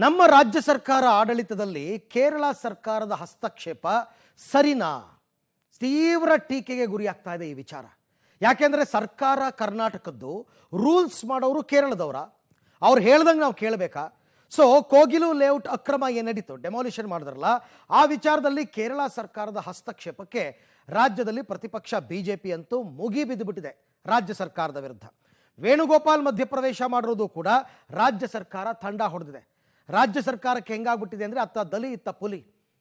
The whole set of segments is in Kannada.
ನಮ್ಮ ರಾಜ್ಯ ಸರ್ಕಾರ ಆಡಳಿತದಲ್ಲಿ ಕೇರಳ ಸರ್ಕಾರದ ಹಸ್ತಕ್ಷೇಪ ಸರಿನಾ? ತೀವ್ರ ಟೀಕೆಗೆ ಗುರಿಯಾಗ್ತಾ ಇದೆ ಈ ವಿಚಾರ. ಯಾಕೆಂದರೆ ಸರ್ಕಾರ ಕರ್ನಾಟಕದ್ದು, ರೂಲ್ಸ್ ಮಾಡೋರು ಕೇರಳದವರ. ಅವ್ರು ಹೇಳ್ದಂಗೆ ನಾವು ಕೇಳಬೇಕಾ? ಸೊ ಕೋಗಿಲು ಲೇಔಟ್ ಅಕ್ರಮ ಏನು ನಡೀತು, ಡೆಮಾಲಿಷನ್ ಮಾಡಿದ್ರಲ್ಲ, ಆ ವಿಚಾರದಲ್ಲಿ ಕೇರಳ ಸರ್ಕಾರದ ಹಸ್ತಕ್ಷೇಪಕ್ಕೆ ರಾಜ್ಯದಲ್ಲಿ ಪ್ರತಿಪಕ್ಷ ಬಿಜೆಪಿ ಅಂತೂ ಮುಗಿ ಬಿದ್ದುಬಿಟ್ಟಿದೆ ರಾಜ್ಯ ಸರ್ಕಾರದ ವಿರುದ್ಧ. ವೇಣುಗೋಪಾಲ್ ಮಧ್ಯಪ್ರವೇಶ ಮಾಡಿರೋದು ಕೂಡ ರಾಜ್ಯ ಸರ್ಕಾರ ತಂಡ ಹೊಡೆದಿದೆ. ರಾಜ್ಯ ಸರ್ಕಾರಕ್ಕೆ ಹೆಂಗಾಗ್ಬಿಟ್ಟಿದೆ ಅಂದರೆ ಅತ್ತ ದಲಿ ಇತ್ತ ಪುಲಿ,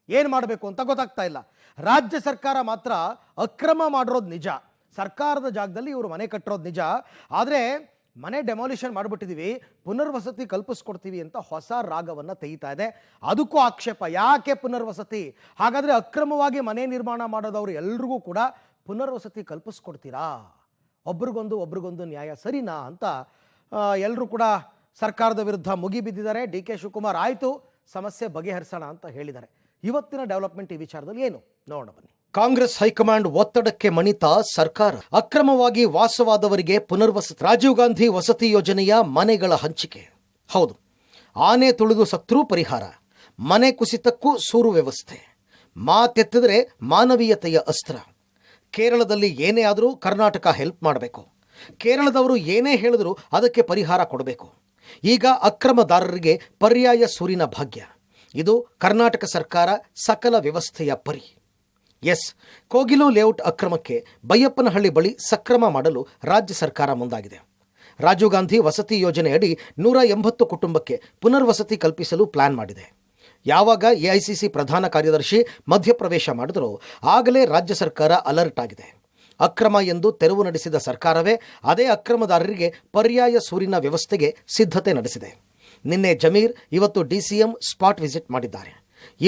ಏನು ಮಾಡಬೇಕು ಅಂತ ಗೊತ್ತಾಗ್ತಾ ಇಲ್ಲ. ರಾಜ್ಯ ಸರ್ಕಾರ ಮಾತ್ರ ಅಕ್ರಮ ಮಾಡಿರೋದು ನಿಜ, ಸರ್ಕಾರದ ಜಾಗದಲ್ಲಿ ಇವರು ಮನೆ ಕಟ್ಟಿರೋದು ನಿಜ. ಆದರೆ ಮನೆ ಡೆಮಾಲಿಷನ್ ಮಾಡಿಬಿಟ್ಟಿದ್ದೀವಿ, ಪುನರ್ವಸತಿ ಕಲ್ಪಿಸ್ಕೊಡ್ತೀವಿ ಅಂತ ಹೊಸ ರಾಗವನ್ನು ತೆಗಿತಾ ಇದೆ. ಅದಕ್ಕೂ ಆಕ್ಷೇಪ, ಯಾಕೆ ಪುನರ್ವಸತಿ? ಹಾಗಾದರೆ ಅಕ್ರಮವಾಗಿ ಮನೆ ನಿರ್ಮಾಣ ಮಾಡೋದವರು ಎಲ್ರಿಗೂ ಕೂಡ ಪುನರ್ವಸತಿ ಕಲ್ಪಿಸ್ಕೊಡ್ತೀರಾ? ಒಬ್ರಿಗೊಂದು ನ್ಯಾಯ ಸರಿನಾ ಅಂತ ಎಲ್ಲರೂ ಕೂಡ ಸರ್ಕಾರದ ವಿರುದ್ಧ ಮುಗಿ ಬಿದ್ದಿದ್ದಾರೆ. ಡಿ ಕೆ ಶಿವಕುಮಾರ್ ಆಯಿತು, ಸಮಸ್ಯೆ ಬಗೆಹರಿಸೋಣ ಅಂತ ಹೇಳಿದ್ದಾರೆ. ಇವತ್ತಿನ ಡೆವಲಪ್ಮೆಂಟ್ ಈ ವಿಚಾರದಲ್ಲಿ ಏನು ನೋಡೋಣ ಬನ್ನಿ. ಕಾಂಗ್ರೆಸ್ ಹೈಕಮಾಂಡ್ ಒತ್ತಡಕ್ಕೆ ಮಣಿತಾ ಸರ್ಕಾರ ಅಕ್ರಮವಾಗಿ ವಾಸವಾದವರಿಗೆ ಪುನರ್ವಸತಿ. ರಾಜೀವ್ ಗಾಂಧಿ ವಸತಿ ಯೋಜನೆಯ ಮನೆಗಳ ಹಂಚಿಕೆ. ಹೌದು, ಆನೆ ತುಳಿದು ಸತ್ರೂ ಪರಿಹಾರ, ಮನೆ ಕುಸಿತಕ್ಕೂ ಸೂರು ವ್ಯವಸ್ಥೆ. ಮಾತೆತ್ತಿದ್ರೆ ಮಾನವೀಯತೆಯ ಅಸ್ತ್ರ. ಕೇರಳದಲ್ಲಿ ಏನೇ ಆದರೂ ಕರ್ನಾಟಕ ಹೆಲ್ಪ್ ಮಾಡಬೇಕು. ಕೇರಳದವರು ಏನೇ ಹೇಳಿದ್ರು ಅದಕ್ಕೆ ಪರಿಹಾರ ಕೊಡಬೇಕು. ಈಗ ಅಕ್ರಮದಾರರಿಗೆ ಪರ್ಯಾಯ ಸೂರಿನ ಭಾಗ್ಯ. ಇದು ಕರ್ನಾಟಕ ಸರ್ಕಾರ ಸಕಲ ವ್ಯವಸ್ಥೆಯ ಪರಿ. ಎಸ್, ಕೋಗಿಲು ಲೇಔಟ್ ಅಕ್ರಮಕ್ಕೆ ಬೈಯಪ್ಪನಹಳ್ಳಿ ಬಳಿ ಸಕ್ರಮ ಮಾಡಲು ರಾಜ್ಯ ಸರ್ಕಾರ ಮುಂದಾಗಿದೆ. ರಾಜೀವ್ ಗಾಂಧಿ ವಸತಿ ಯೋಜನೆಯಡಿ 180 ಕುಟುಂಬಕ್ಕೆ ಪುನರ್ವಸತಿ ಕಲ್ಪಿಸಲು ಪ್ಲಾನ್ ಮಾಡಿದೆ. ಯಾವಾಗ ಎಐಸಿಸಿ ಪ್ರಧಾನ ಕಾರ್ಯದರ್ಶಿ ಮಧ್ಯಪ್ರವೇಶ ಮಾಡಿದರೋ ಆಗಲೇ ರಾಜ್ಯ ಸರ್ಕಾರ ಅಲರ್ಟ್ ಆಗಿದೆ. ಅಕ್ರಮ ಎಂದು ತೆರವು ನಡೆಸಿದ ಸರ್ಕಾರವೇ ಅದೇ ಅಕ್ರಮದಾರರಿಗೆ ಪರ್ಯಾಯ ಸೂರಿನ ವ್ಯವಸ್ಥೆಗೆ ಸಿದ್ಧತೆ ನಡೆಸಿದೆ. ನಿನ್ನೆ ಜಮೀರ್, ಇವತ್ತು ಡಿಸಿಎಂ ಸ್ಪಾಟ್ ವಿಸಿಟ್ ಮಾಡಿದ್ದಾರೆ.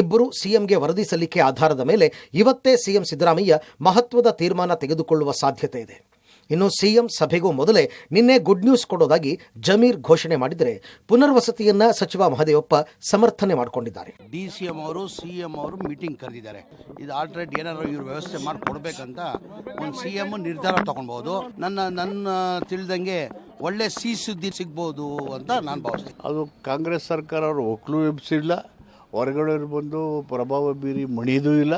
ಇಬ್ಬರು ಸಿಎಂಗೆ ವರದಿ ಸಲ್ಲಿಕೆ ಆಧಾರದ ಮೇಲೆ ಇವತ್ತೇ ಸಿಎಂ ಸಿದ್ದರಾಮಯ್ಯ ಮಹತ್ವದ ತೀರ್ಮಾನ ತೆಗೆದುಕೊಳ್ಳುವ ಸಾಧ್ಯತೆ ಇದೆ. ಇನ್ನು ಸಿಎಂ ಸಭೆಗೂ ಮೊದಲೇ ನಿನ್ನೆ ಗುಡ್ ನ್ಯೂಸ್ ಕೊಡೋದಾಗಿ ಜಮೀರ್ ಘೋಷಣೆ ಮಾಡಿದರೆ ಪುನರ್ವಸತಿಯನ್ನ ಸಚಿವ ಮಹದೇವಪ್ಪ ಸಮರ್ಥನೆ ಮಾಡಿಕೊಂಡಿದ್ದಾರೆ. ಡಿಸಿಎಂ ಅವರು ಸಿಎಂ ಅವರು ಮೀಟಿಂಗ್ ಕರೆದಿದ್ದಾರೆ. ಇದು ಆಲ್ರೆಡಿ ಏನಾದ್ರು ಇವ್ರು ವ್ಯವಸ್ಥೆ ಮಾಡಿ ಕೊಡಬೇಕಂತ ಒಂದು ಸಿಎಂ ನಿರ್ಧಾರ ತಗೊಳ್ಬಹುದು. ನನ್ನ ತಿಳಿದಂಗೆ ಒಳ್ಳೆ ಸುದ್ದಿ ಸಿಗ್ಬೋದು ಅಂತ ನಾನು ಭಾವಿಸ್ತೀನಿ. ಅದು ಕಾಂಗ್ರೆಸ್ ಸರ್ಕಾರ ಅವರು ಒಕ್ಕಲು ಎಬ್ಸಿಲ್ಲ, ಹೊರಗಡೆ ಬಂದು ಪ್ರಭಾವ ಬೀರಿ ಮಣಿಯೋದೂ ಇಲ್ಲ.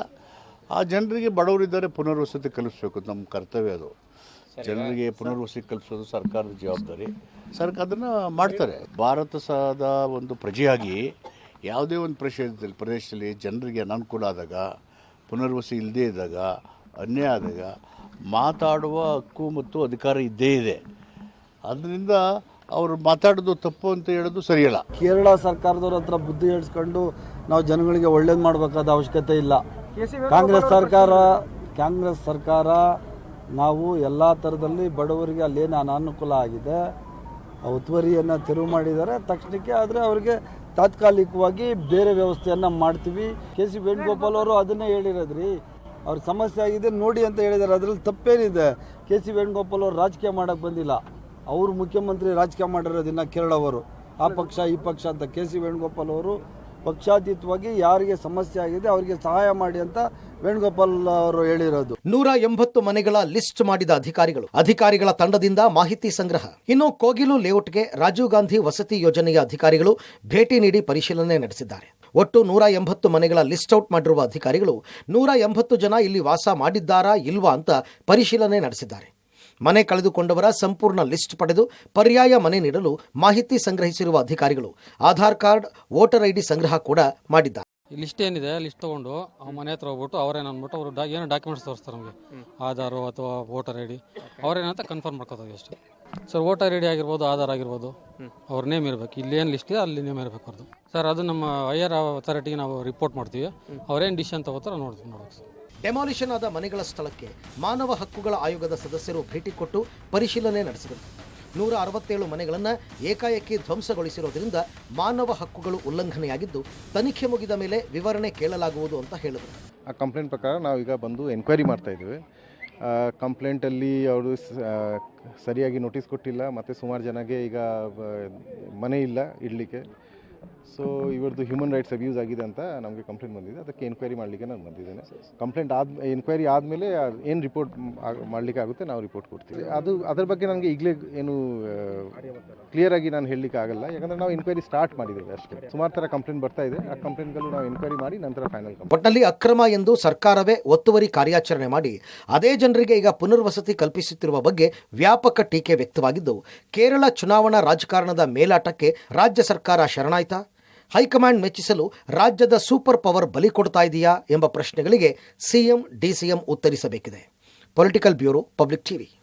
ಆ ಜನರಿಗೆ ಬಡವರಿದ್ದಾರೆ, ಪುನರ್ವಸತಿ ಕಲಿಸ್ಬೇಕು, ನಮ್ಮ ಕರ್ತವ್ಯ ಅದು. ಜನರಿಗೆ ಪುನರ್ವಸತಿ ಕಲ್ಪಿಸೋದು ಸರ್ಕಾರದ ಜವಾಬ್ದಾರಿ. ಸರ್ಕಾರ ಅದನ್ನು ಮಾಡ್ತಾರೆ. ಭಾರತದ ಒಂದು ಪ್ರಜೆಯಾಗಿ ಯಾವುದೇ ಒಂದು ಪ್ರದೇಶದಲ್ಲಿ ಜನರಿಗೆ ಅನಾನುಕೂಲ ಆದಾಗ, ಪುನರ್ವಸತಿ ಇಲ್ಲದೇ ಇದ್ದಾಗ, ಅನ್ಯಾಯ ಆದಾಗ ಮಾತಾಡುವ ಹಕ್ಕು ಮತ್ತು ಅಧಿಕಾರ ಇದ್ದೇ ಇದೆ. ಅದರಿಂದ ಅವರು ಮಾತಾಡೋದು ತಪ್ಪು ಅಂತ ಹೇಳೋದು ಸರಿಯಲ್ಲ. ಕೇರಳ ಸರ್ಕಾರದವ್ರ ಹತ್ರ ಬುದ್ಧಿ ಹೇಳಿಸ್ಕೊಂಡು ನಾವು ಜನಗಳಿಗೆ ಒಳ್ಳೇದು ಮಾಡಬೇಕಾದ ಅವಶ್ಯಕತೆ ಇಲ್ಲ. ಕಾಂಗ್ರೆಸ್ ಸರ್ಕಾರ ನಾವು ಎಲ್ಲ ಥರದಲ್ಲಿ ಬಡವರಿಗೆ ಅಲ್ಲೇನು ಅನಾನುಕೂಲ ಆಗಿದೆ ಆ ಒತ್ತುವರಿಯನ್ನು ತೆರವು ಮಾಡಿದ್ದಾರೆ ತಕ್ಷಣಕ್ಕೆ. ಆದರೆ ಅವರಿಗೆ ತಾತ್ಕಾಲಿಕವಾಗಿ ಬೇರೆ ವ್ಯವಸ್ಥೆಯನ್ನು ಮಾಡ್ತೀವಿ. ಕೆ.ಸಿ. ವೇಣುಗೋಪಾಲ್ ಅವರು ಅದನ್ನೇ ಹೇಳಿರೋದ್ರಿ, ಅವ್ರಿಗೆ ಸಮಸ್ಯೆ ಆಗಿದೆ ನೋಡಿ ಅಂತ ಹೇಳಿದ್ದಾರೆ. ಅದರಲ್ಲಿ ತಪ್ಪೇನಿದೆ? ಕೆ.ಸಿ. ವೇಣುಗೋಪಾಲ್ ಅವರು ರಾಜಕೀಯ ಮಾಡೋಕ್ಕೆ ಬಂದಿಲ್ಲ, ಅವರು ಮುಖ್ಯಮಂತ್ರಿ ರಾಜಕೀಯ ಮಾಡಿರೋದಿನ್ನ ಕೇರಳವರು. ಆ ಪಕ್ಷ ಈ ಪಕ್ಷ ಅಂತ ಕೆ.ಸಿ. ವೇಣುಗೋಪಾಲ್ ಅವರು ಪಕ್ಷಾತೀತವಾಗಿ ಯಾರಿಗೆ ಸಮಸ್ಯೆ ಆಗಿದೆ ಅವರಿಗೆ ಸಹಾಯ ಮಾಡಿ ಅಂತ ವೇಣುಗೋಪಾಲ್ ಅವರು ಹೇಳಿರೋದು. 180 ಮನೆಗಳ ಲಿಸ್ಟ್ ಮಾಡಿದ ಅಧಿಕಾರಿಗಳ ತಂಡದಿಂದ ಮಾಹಿತಿ ಸಂಗ್ರಹ. ಇನ್ನು ಕೋಗಿಲು ಲೇಔಟ್ಗೆ ರಾಜೀವ್ ಗಾಂಧಿ ವಸತಿ ಯೋಜನೆಯ ಅಧಿಕಾರಿಗಳು ಭೇಟಿ ನೀಡಿ ಪರಿಶೀಲನೆ ನಡೆಸಿದ್ದಾರೆ. ಒಟ್ಟು 180 ಮನೆಗಳ ಲಿಸ್ಟ್ ಔಟ್ ಮಾಡಿರುವ ಅಧಿಕಾರಿಗಳು 180 ಜನ ಇಲ್ಲಿ ವಾಸ ಮಾಡಿದ್ದಾರಾ ಇಲ್ವಾ ಅಂತ ಪರಿಶೀಲನೆ ನಡೆಸಿದ್ದಾರೆ. ಮನೆ ಕಳೆದುಕೊಂಡವರ ಸಂಪೂರ್ಣ ಲಿಸ್ಟ್ ಪಡೆದು ಪರ್ಯಾಯ ಮನೆ ನೀಡಲು ಮಾಹಿತಿ ಸಂಗ್ರಹಿಸಿರುವ ಅಧಿಕಾರಿಗಳು ಆಧಾರ್ ಕಾರ್ಡ್, ವೋಟರ್ ಐಡಿ ಸಂಗ್ರಹ ಕೂಡ ಮಾಡಿದ್ದಾರೆ. ಲಿಸ್ಟ್ ಏನಿದೆ ಲಿಸ್ಟ್ ತೊಗೊಂಡು ಮನೆ ಹತ್ರ ಹೋಗ್ಬಿಟ್ಟು ಅವ್ರೇನಂದ್ಬಿಟ್ಟು ಅವರು ಏನೋ ಡಾಕ್ಯುಮೆಂಟ್ಸ್ ತೋರಿಸ್ತಾರೆ ನಮಗೆ, ಆಧಾರು ಅಥವಾ ವೋಟರ್ ಐಡಿ, ಅವ್ರೇನಂತ ಕನ್ಫರ್ಮ್ ಮಾಡ್ಕೋತೀವಿ ಅಷ್ಟೇ. ಸರ್ ವೋಟರ್ ಐಡಿ ಆಗಿರ್ಬೋದು, ಆಧಾರ್ ಆಗಿರ್ಬೋದು, ಅವ್ರ ನೇಮ್ ಇರಬೇಕು. ಇಲ್ಲಿ ಏನು ಲಿಸ್ಟ್ ಇದೆ ಅಲ್ಲಿ ನೇಮ್ ಇರಬೇಕು ಅವ್ರದ್ದು. ಸರ್ ಅದು ನಮ್ಮ ಹೈಯರ್ ಅಥಾರಿಟಿಗೆ ನಾವು ರಿಪೋರ್ಟ್ ಮಾಡ್ತೀವಿ. ಅವ್ರೇನು ಡಿಸಿಷನ್ ತಗೋತಾರೋ ನೋಡ್ಬೇಕು ಸರ್. ಡೆಮಾಲಿಷನ್ ಆದ ಮನೆಗಳ ಸ್ಥಳಕ್ಕೆ ಮಾನವ ಹಕ್ಕುಗಳ ಆಯೋಗದ ಸದಸ್ಯರು ಭೇಟಿ ಕೊಟ್ಟು ಪರಿಶೀಲನೆ ನಡೆಸಿದರು. 167 ಮನೆಗಳನ್ನು ಏಕಾಏಕಿ ಧ್ವಂಸಗೊಳಿಸಿರೋದ್ರಿಂದ ಮಾನವ ಹಕ್ಕುಗಳು ಉಲ್ಲಂಘನೆಯಾಗಿದ್ದು ತನಿಖೆ ಮುಗಿದ ಮೇಲೆ ವಿವರಣೆ ಕೇಳಲಾಗುವುದು ಅಂತ ಹೇಳಿದರು. ಆ ಕಂಪ್ಲೇಂಟ್ ಪ್ರಕಾರ ನಾವೀಗ ಬಂದು ಎನ್ಕ್ವೈರಿ ಮಾಡ್ತಾ ಇದ್ದೀವಿ. ಕಂಪ್ಲೇಂಟಲ್ಲಿ ಅವರು ಸರಿಯಾಗಿ ನೋಟಿಸ್ ಕೊಟ್ಟಿಲ್ಲ ಮತ್ತು ಸುಮಾರು ಜನಗೆ ಈಗ ಮನೆ ಇಲ್ಲ ಇಡಲಿಕ್ಕೆ. ಸೊ ಇವರದ್ದು ಹ್ಯೂಮನ್ ರೈಟ್ಸ್ ಅಬ್ಯೂಸ್ ಆಗಿದೆ ಅಂತ ನಮಗೆ ಕಂಪ್ಲೇಂಟ್ ಬಂದಿದೆ. ಅದಕ್ಕೆ ಎನ್ಕ್ವೈರಿ ಮಾಡಲಿಕ್ಕೆ ನಾನು ಬಂದಿದ್ದೇನೆ. ಎನ್ಕ್ವೈರಿ ಆದಮೇಲೆ ಏನು ರಿಪೋರ್ಟ್ ಮಾಡಲಿಕ್ಕೆ ಆಗುತ್ತೆ ನಾವು ರಿಪೋರ್ಟ್ ಕೊಡ್ತೀವಿ. ಅದ್ರ ಬಗ್ಗೆ ನನಗೆ ಈಗಲೇ ಏನು ಕ್ಲಿಯರ್ ಆಗಿ ನಾನು ಹೇಳಲಿಕ್ಕೆ ಆಗಲ್ಲ, ಯಾಕಂದರೆ ನಾವು ಎನ್ಕ್ವೈರಿ ಸ್ಟಾರ್ಟ್ ಮಾಡಿದ್ದೇವೆ ಅಷ್ಟೇ. ಸುಮಾರು ಥರ ಕಂಪ್ಲೇಂಟ್ ಬರ್ತಾ ಇದೆ. ಆ ಕಂಪ್ಲೇಂಟ್ಗಳು ನಾವು ಎನ್ಕ್ವೈರಿ ಮಾಡಿ ನಂತರ ಫೈನಲ್ ಒಟ್ಟಿನಲ್ಲಿ ಅಕ್ರಮ ಎಂದು ಸರ್ಕಾರವೇ ಒತ್ತುವರಿ ಕಾರ್ಯಾಚರಣೆ ಮಾಡಿ ಅದೇ ಜನರಿಗೆ ಈಗ ಪುನರ್ವಸತಿ ಕಲ್ಪಿಸುತ್ತಿರುವ ಬಗ್ಗೆ ವ್ಯಾಪಕ ಟೀಕೆ ವ್ಯಕ್ತವಾಗಿದ್ದು, ಕೇರಳ ಚುನಾವಣಾ ರಾಜಕಾರಣದ ಮೇಲಾಟಕ್ಕೆ ರಾಜ್ಯ ಸರ್ಕಾರ ಶರಣಾಯ್ತಾ? ಹೈಕಮಾಂಡ್ ಮೆಚ್ಚಿಸಲು ರಾಜ್ಯದ ಸೂಪರ್ ಪವರ್ ಬಲಿ ಕೊಡ್ತಾ ಇದೆಯಾ ಎಂಬ ಪ್ರಶ್ನೆಗಳಿಗೆ ಸಿಎಂ ಡಿಸಿಎಂ ಉತ್ತರಿಸಬೇಕಿದೆ. Political bureau, public TV.